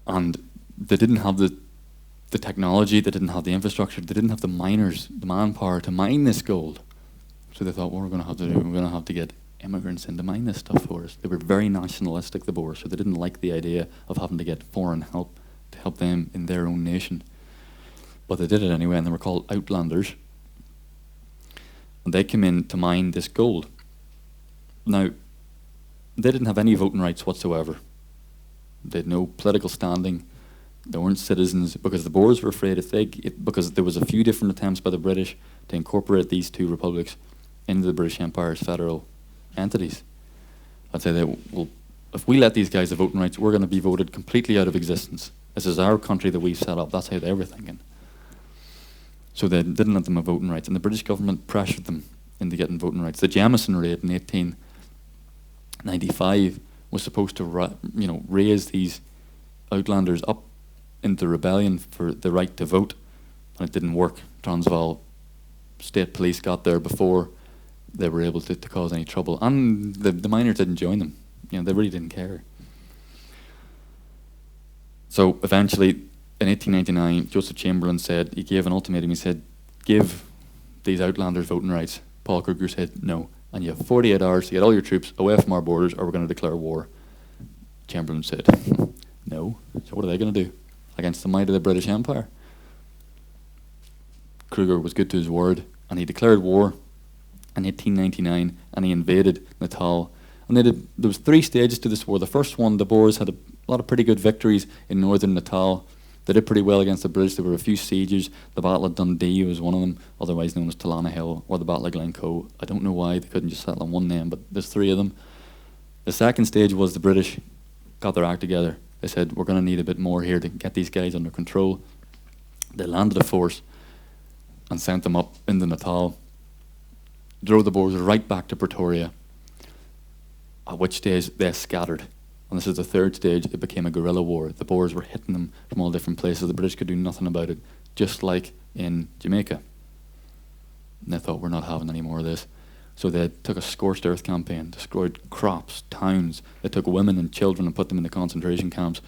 And they didn't have the technology, they didn't have the infrastructure, they didn't have the miners, the manpower to mine this gold. So they thought, what we're going to have to do, we're going to have to get immigrants in to mine this stuff for us. They were very nationalistic, the Boers, so they didn't like the idea of having to get foreign help to help them in their own nation. But they did it anyway, and they were called outlanders. And they came in to mine this gold. Now, they didn't have any voting rights whatsoever. They had no political standing. They weren't citizens, because the Boers were afraid because there was a few different attempts by the British to incorporate these two republics into the British Empire's federal entities. I'd say that, well, if we let these guys have voting rights, we're going to be voted completely out of existence. This is our country that we've set up. That's how they were thinking. So they didn't let them have voting rights, and the British government pressured them into getting voting rights. The Jameson raid in 1895 was supposed to raise these outlanders up into rebellion for the right to vote, and it didn't work. Transvaal State Police got there before they were able to cause any trouble, and the miners didn't join them. They really didn't care. So eventually, in 1899, Joseph Chamberlain said, he gave an ultimatum. He said, give these outlanders voting rights. Paul Kruger said, no, and you have 48 hours to get all your troops away from our borders, or we're going to declare war. Chamberlain said, no. So what are they going to do against the might of the British Empire? Kruger was good to his word, and he declared war in 1899, and he invaded Natal. And there was 3 stages to this war. The first one, the Boers had a lot of pretty good victories in northern Natal. They did pretty well against the British. There were a few sieges. The Battle of Dundee was one of them, otherwise known as Talana Hill, or the Battle of Glencoe. I don't know why they couldn't just settle on one name, but there's 3 of them. The second stage was the British got their act together. They said, we're going to need a bit more here to get these guys under control. They landed a force and sent them up into Natal, drove the Boers right back to Pretoria, at which stage they scattered. And this is the third stage. It became a guerrilla war. The Boers were hitting them from all different places. The British could do nothing about it, just like in Jamaica. And they thought, we're not having any more of this. So they took a scorched earth campaign, destroyed crops, towns. They took women and children and put them in the concentration camps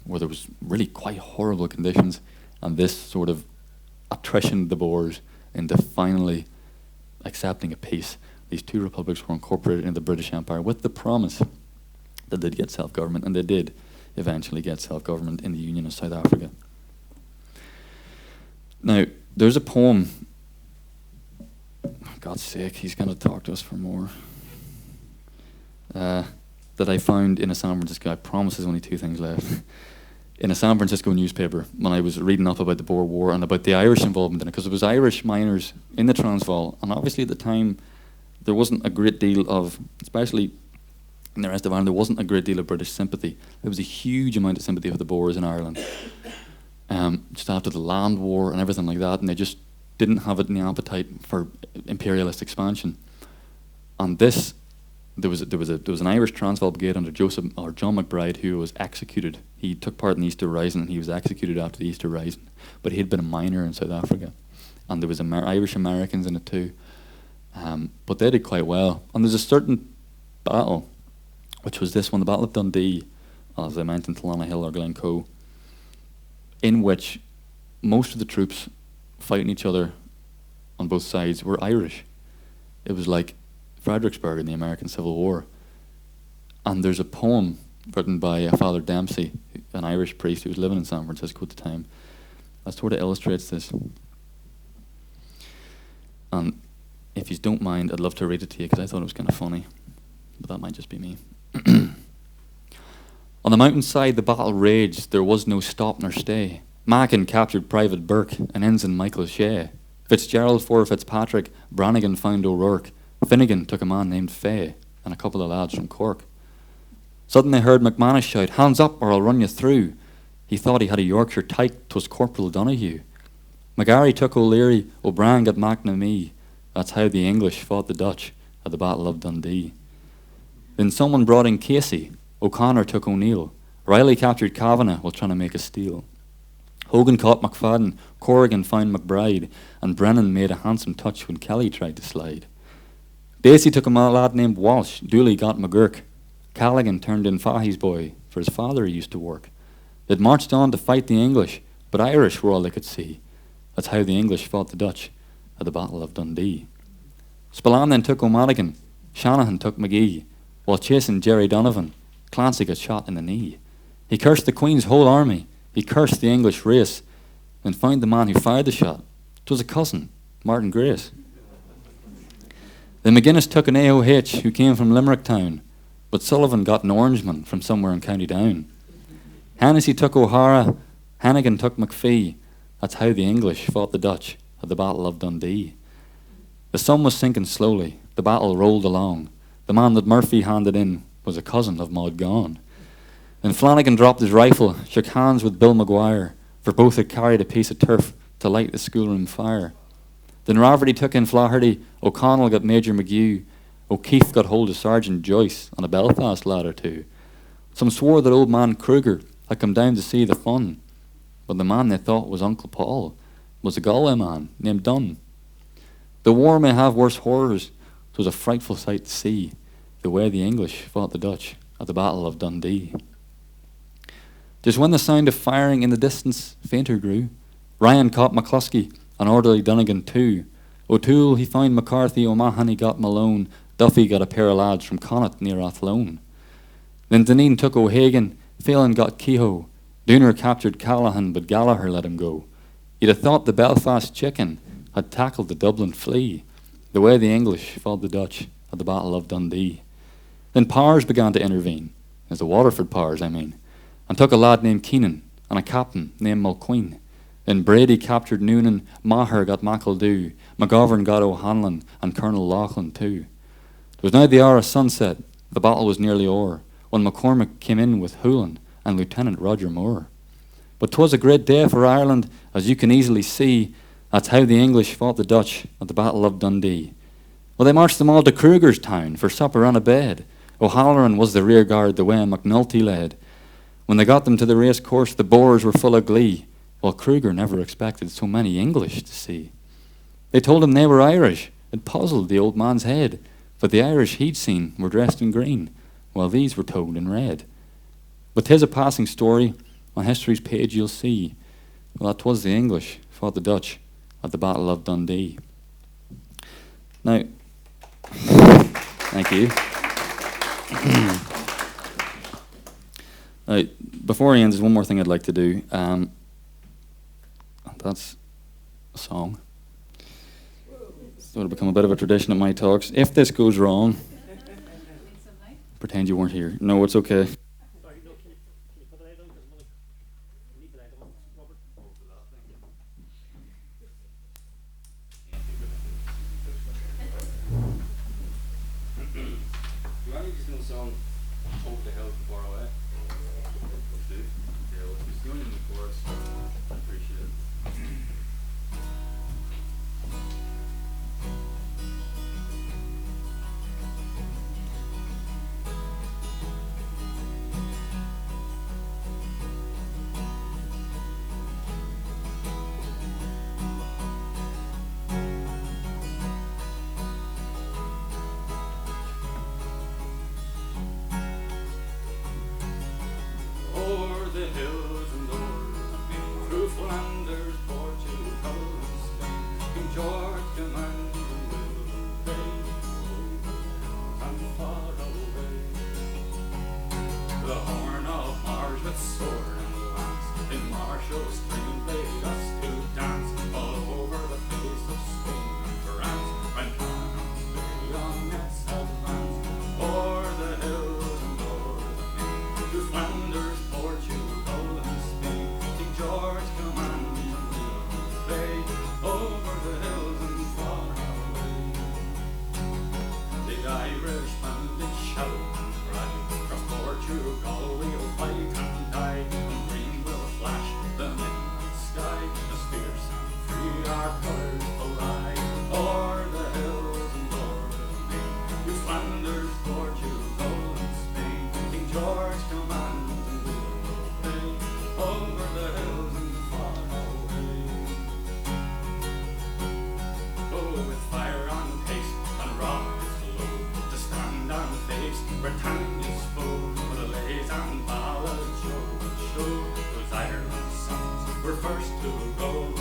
where there was really quite horrible conditions. And this sort of attritioned the Boers into finally accepting a peace. These 2 republics were incorporated into the British Empire with the promise that they'd get self-government, and they did eventually get self-government in the Union of South Africa. Now, there's a poem, for God's sake, he's going to talk to us for more, that I found in a San Francisco, I promise there's only 2 things left, in a San Francisco newspaper when I was reading up about the Boer War and about the Irish involvement in it, because there was Irish miners in the Transvaal, and obviously at the time there wasn't a great deal of, especially in the rest of Ireland, there wasn't a great deal of British sympathy. There was a huge amount of sympathy for the Boers in Ireland, just after the land war and everything like that, and they just didn't have any appetite for imperialist expansion. And this, there was an Irish Transvaal brigade under John McBride, who was executed. He took part in the Easter Rising, and he was executed after the Easter Rising. But he had been a miner in South Africa, and there was Irish Americans in it too. But they did quite well. And there's a certain battle, which was this one, the Battle of Dundee, as I mentioned, Talana Hill or Glencoe, in which most of the troops fighting each other on both sides were Irish. It was like Fredericksburg in the American Civil War. And there's a poem written by Father Dempsey, an Irish priest who was living in San Francisco at the time, that sort of illustrates this. And if you don't mind, I'd love to read it to you, because I thought it was kind of funny, but that might just be me. On the mountainside the battle raged, there was no stop nor stay. Mackin captured Private Burke and Ensign Michael Shea. Fitzgerald for Fitzpatrick, Brannigan found O'Rourke. Finnegan took a man named Fay and a couple of lads from Cork. Suddenly they heard McManus shout, "Hands up or I'll run you through." He thought he had a Yorkshire tyke, 'twas Corporal Donoghue. McGarry took O'Leary, O'Brien got McNamee. That's how the English fought the Dutch at the Battle of Dundee. Then someone brought in Casey. O'Connor took O'Neill. Riley captured Kavanagh while trying to make a steal. Hogan caught McFadden, Corrigan found McBride, and Brennan made a handsome touch when Kelly tried to slide. Dacey took a lad named Walsh, Dooley got McGurk. Callaghan turned in Fahy's boy, for his father he used to work. They'd marched on to fight the English, but Irish were all they could see. That's how the English fought the Dutch at the Battle of Dundee. Spillane then took O'Madigan, Shanahan took McGee, while chasing Jerry Donovan, Clancy got shot in the knee. He cursed the Queen's whole army, he cursed the English race, and found the man who fired the shot. 'Twas a cousin, Martin Grace. Then McGuinness took an AOH who came from Limerick town, but Sullivan got an Orangeman from somewhere in County Down. Hennessy took O'Hara, Hennigan took McPhee. That's how the English fought the Dutch at the Battle of Dundee. The sun was sinking slowly, the battle rolled along. The man that Murphy handed in was a cousin of Maud Gonne. Then Flanagan dropped his rifle, shook hands with Bill Maguire, for both had carried a piece of turf to light the schoolroom fire. Then Rafferty took in Flaherty, O'Connell got Major McHugh, O'Keefe got hold of Sergeant Joyce and a Belfast lad or two. Some swore that old man Kruger had come down to see the fun, but the man they thought was Uncle Paul was a Galway man named Dunn. The war may have worse horrors, 'twas a frightful sight to see, the way the English fought the Dutch at the Battle of Dundee. Just when the sound of firing in the distance fainter grew, Ryan caught McCluskey, and orderly Dunnigan too. O'Toole he found McCarthy, O'Mahan he got Malone, Duffy got a pair of lads from Connacht near Athlone. Then Dineen took O'Hagan, Phelan got Kehoe, Dooner captured Callahan, but Gallagher let him go. You'd have thought the Belfast chicken had tackled the Dublin flea, the way the English fought the Dutch at the Battle of Dundee. Then Powers began to intervene, as the Waterford Powers, I mean, and took a lad named Keenan and a captain named MacQueen. Then Brady captured Noonan, Maher got McElroy, McGovern got O'Hanlon, and Colonel Laughlin too. It was now the hour of sunset, the battle was nearly o'er, when McCormick came in with Hoolan and Lieutenant Roger Moore. But 'twas a great day for Ireland, as you can easily see. That's how the English fought the Dutch at the Battle of Dundee. Well, they marched them all to Kruger's town for supper and a bed. O'Halloran was the rear guard the way McNulty led. When they got them to the race course, the Boers were full of glee, while Kruger never expected so many English to see. They told him they were Irish. It puzzled the old man's head, but the Irish he'd seen were dressed in green, while these were told in red. But 'tis a passing story, on history's page you'll see, well, that 'twas the English fought the Dutch at the Battle of Dundee. Now, thank you. Now, before he ends, there's one more thing I'd like to do. That's a song. So it'll become a bit of a tradition at my talks. If this goes wrong, pretend you weren't here. No, it's okay. First to go.